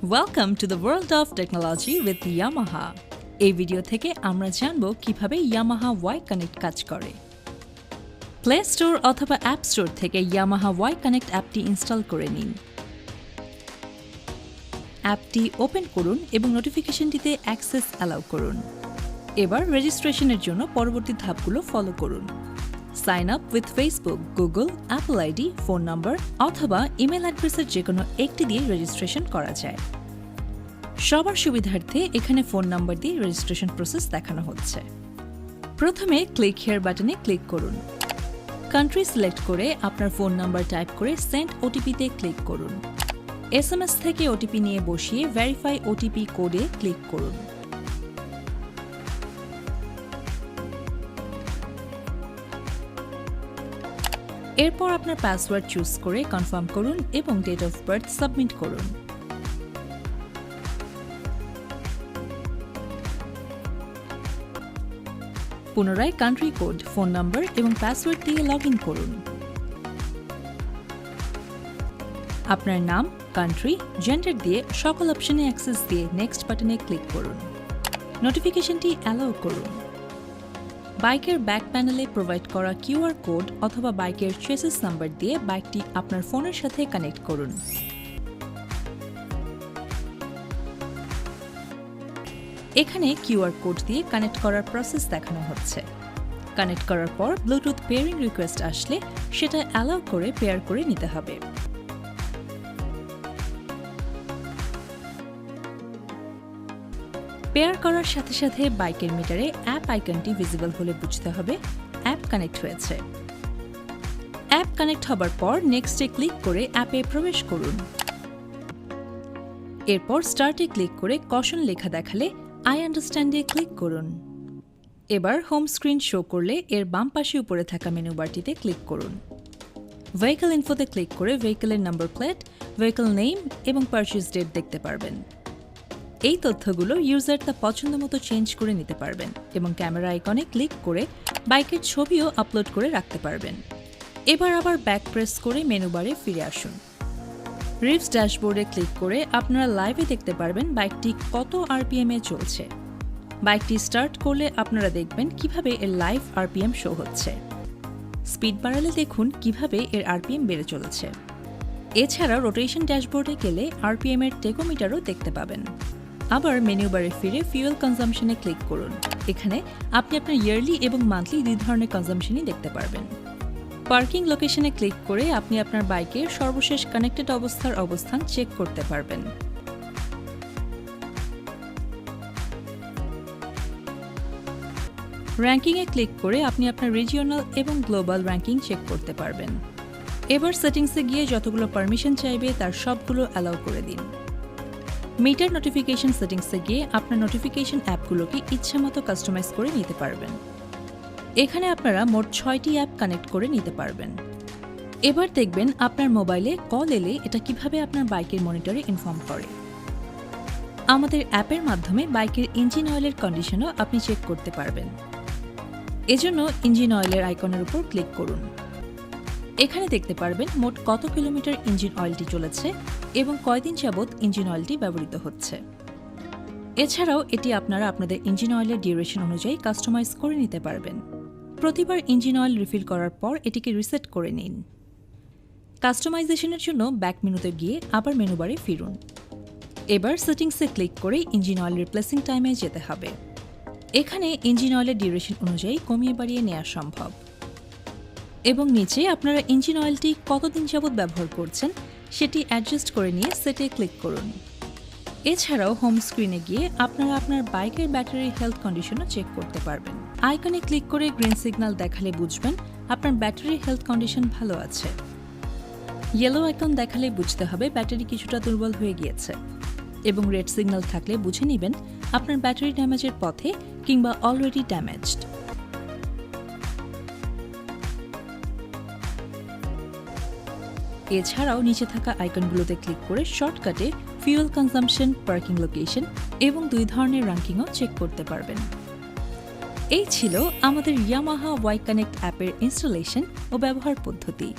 Welcome to the world of technology with Yamaha. এই video থেকে আমরা জানব কিভাবে Yamaha Y Connect কাজ করে। প্লে স্টোর অথবা অ্যাপ স্টোর থেকে Yamaha Y Connect অ্যাপটি ইনস্টল করে নিন। অ্যাপটি ওপেন করুন এবং নোটিফিকেশনটিতে অ্যাক্সেস অ্যালাউ করুন। এবার রেজিস্ট্রেশনের জন্য পরবর্তী ধাপগুলো ফলো করুন। Sign up with Facebook, Google, Apple ID, phone number অথবা ইমেল অ্যাড্রেসের যে কোনো একটি দিয়ে রেজিস্ট্রেশন করা যায়। সবার সুবিধার্থে এখানে ফোন নাম্বার দিয়ে রেজিস্ট্রেশন প্রসেস দেখানো হচ্ছে। প্রথমে ক্লিক হিয়ার বাটনে ক্লিক করুন। কান্ট্রি সিলেক্ট করে আপনার ফোন নাম্বার টাইপ করে সেন্ড ওটিপিতে ক্লিক করুন। এসএমএস থেকে ওটিপি নিয়ে বসিয়ে ভেরিফাই ওটিপি কোডে ক্লিক করুন। এরপর আপনার পাসওয়ার্ড চুজ করে কনফার্ম করুন এবং ডেট অফ বার্থ সাবমিট করুন। পুনরায় কান্ট্রি কোড, ফোন নম্বর এবং পাসওয়ার্ড দিয়ে লগ ইন করুন। আপনার নাম, কান্ট্রি, জেন্ডার দিয়ে সকল অপশনে অ্যাক্সেস দিয়ে নেক্সট বাটনে ক্লিক করুন। নোটিফিকেশনটি অ্যালাউ করুন। বাইকের ব্যাক প্যানেলে প্রোভাইড করা কিউআর কোড অথবা বাইকের চেসিস নাম্বার দিয়ে বাইকটি আপনার ফোনের সাথে কানেক্ট করুন। এখানে কিউআর কোড দিয়ে কানেক্ট করার প্রসেস দেখানো হচ্ছে। কানেক্ট করার পর ব্লুটুথ পেয়ারিং রিকোয়েস্ট আসলে সেটা অ্যালাউ করে পেয়ার করে নিতে হবে। পেয়ার করার সাথে সাথে বাইকের মিটারে অ্যাপ আইকনটি ভিজিবল হলে বুঝতে হবে অ্যাপ কানেক্ট হয়েছে। অ্যাপ কানেক্ট হবার পর নেক্সটে ক্লিক করে অ্যাপে প্রবেশ করুন। এরপর স্টার্টে ক্লিক করে কশন লেখা দেখালে আই আন্ডারস্ট্যান্ডে ক্লিক করুন। এবার হোম স্ক্রিন শো করলে এর বাম পাশে উপরে থাকা মেনু বারটিতে ক্লিক করুন। ভেহিকল ইনফোতে ক্লিক করে ভেহিকলের নাম্বার প্লেট, ভেহিকল নেম এবং পারচেজ ডেট দেখতে পারবেন। এই তথ্যগুলো ইউজার তার পছন্দ মতো চেঞ্জ করে নিতে পারবেন এবং ক্যামেরা আইকনে ক্লিক করে বাইকের ছবিও আপলোড করে রাখতে পারবেন। এবার আবার ব্যাক প্রেস করে মেনু বারে ফিরে আসুন। রিভস ড্যাশবোর্ডে ক্লিক করে আপনারা লাইভে দেখতে পারবেন বাইকটি কত আরপিএমে চলছে। বাইকটি স্টার্ট করলে আপনারা দেখবেন কিভাবে এর লাইভ আরপিএম শো হচ্ছে। স্পিড বাড়ালে দেখুন কিভাবে এর আরপিএম বেড়ে চলেছে। এছাড়া রোটেশন ড্যাশবোর্ডে গেলে আরপিএম এর টেকোমিটারও দেখতে পাবেন। আবার মেনু বারে ফিরে ফিউয়েল কনজাম্পশনে ক্লিক করুন। এখানে আপনি আপনার ইয়ারলি এবং মান্থলি দুই ধরনের কনজাম্পশনই দেখতে পারবেন। পার্কিং লোকেশনে ক্লিক করে আপনি আপনার বাইকের সর্বশেষ কানেক্টেড অবস্থার অবস্থান চেক করতে পারবেন। র্যাঙ্কিংয়ে ক্লিক করে আপনি আপনার রিজিওনাল এবং গ্লোবাল র্যাঙ্কিং চেক করতে পারবেন। এবার সেটিংসে গিয়ে যতগুলো পারমিশন চাইবে তার সবগুলো অ্যালাউ করে দিন। মিটার নোটিফিকেশন সেটিংসে গিয়ে আপনার নোটিফিকেশন অ্যাপগুলোকে ইচ্ছামতো কাস্টমাইজ করে নিতে পারবেন। এখানে আপনারা মোট 6টি অ্যাপ কানেক্ট করে নিতে পারবেন। এবার দেখবেন আপনার মোবাইলে কল এলে এটা কিভাবে আপনার বাইকের মনিটরে ইনফর্ম করে। আমাদের অ্যাপের মাধ্যমে বাইকের ইঞ্জিন অয়েলের কন্ডিশনও আপনি চেক করতে পারবেন। এজন্য ইঞ্জিন অয়েলের আইকনের উপর ক্লিক করুন। এখানে দেখতে পারবেন মোট কত কিলোমিটার ইঞ্জিন অয়েলটি চলেছে এবং কয়দিন যাবৎ ইঞ্জিন অয়েলটি ব্যবহৃত হচ্ছে। এছাড়াও এটি আপনারা আপনাদের ইঞ্জিন অয়েলের ডিউরেশন অনুযায়ী কাস্টমাইজ করে নিতে পারবেন। প্রতিবার ইঞ্জিন অয়েল রিফিল করার পর এটিকে রিসেট করে নিন। কাস্টমাইজেশনের জন্য ব্যাক মেনুতে গিয়ে আবার মেনু বারে ফিরুন। এবার সেটিংসে ক্লিক করে ইঞ্জিন অয়েল রিপ্লেসিং টাইমে যেতে হবে। এখানে ইঞ্জিন অয়েলের ডিউরেশন অনুযায়ী কমিয়ে বাড়িয়ে নেওয়া সম্ভব। এবং নিচে আপনারা ইঞ্জিন অয়েলটি কতদিন যাবৎ ব্যবহার করছেন সেটি অ্যাডজাস্ট করে নিয়ে সেটে ক্লিক করুন। এছাড়াও হোম স্ক্রিনে গিয়ে আপনারা আপনার বাইকের ব্যাটারির হেলথ কন্ডিশনও চেক করতে পারবেন। আইকনে ক্লিক করে গ্রিন সিগন্যাল দেখালে বুঝবেন আপনার ব্যাটারির হেলথ কন্ডিশন ভালো আছে। ইয়েলো আইকন দেখালে বুঝতে হবে ব্যাটারি কিছুটা দুর্বল হয়ে গিয়েছে এবং রেড সিগন্যাল থাকলে বুঝে নেবেন আপনার ব্যাটারি ড্যামেজের পথে কিংবা অলরেডি ড্যামেজড। এছাড়াও নিচে থাকা আইকনগুলোতে ক্লিক করে শর্টকাটে ফিউয়েল কনজাম্পশন, পার্কিং লোকেশন এবং দুই ধরনের র্যাঙ্কিংও চেক করতে পারবেন। এই ছিল আমাদের Yamaha Y Connect অ্যাপের ইনস্টলেশন ও ব্যবহার পদ্ধতি।